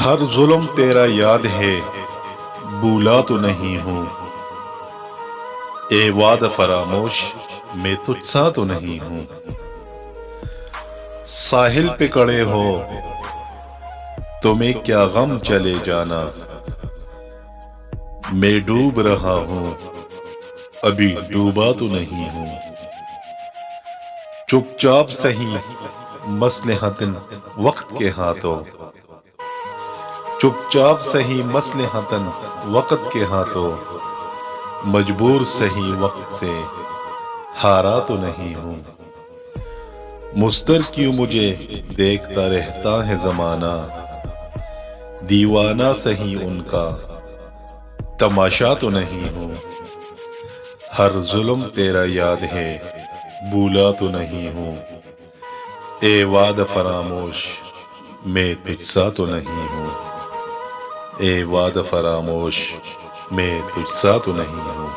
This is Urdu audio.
ہر ظلم تیرا یاد ہے بھولا تو نہیں ہوں، اے وعدہ فراموش میں تجھ سا تو نہیں ہوں۔ ساحل پہ کڑے ہو تمہیں کیا غم چلے جانا، میں ڈوب رہا ہوں ابھی ڈوبا تو نہیں ہوں۔ چپ چاپ سہی مصلحتاً وقت کے ہاتھوں، چپ چاپ سہی مصلحتاً وقت کے ہاتھوں، مجبور سہی وقت سے ہارا تو نہیں ہوں۔ مضطر کیوں مجھے دیکھتا رہتا ہے زمانہ، دیوانہ سہی ان کا تماشا تو نہیں ہوں۔ ہر ظلم تیرا یاد ہے بھولا تو نہیں ہوں، اے وعدہ فراموش میں تجھ سا تو نہیں ہوں، اے وعدہ فراموش میں تجھ سا تو نہیں ہوں۔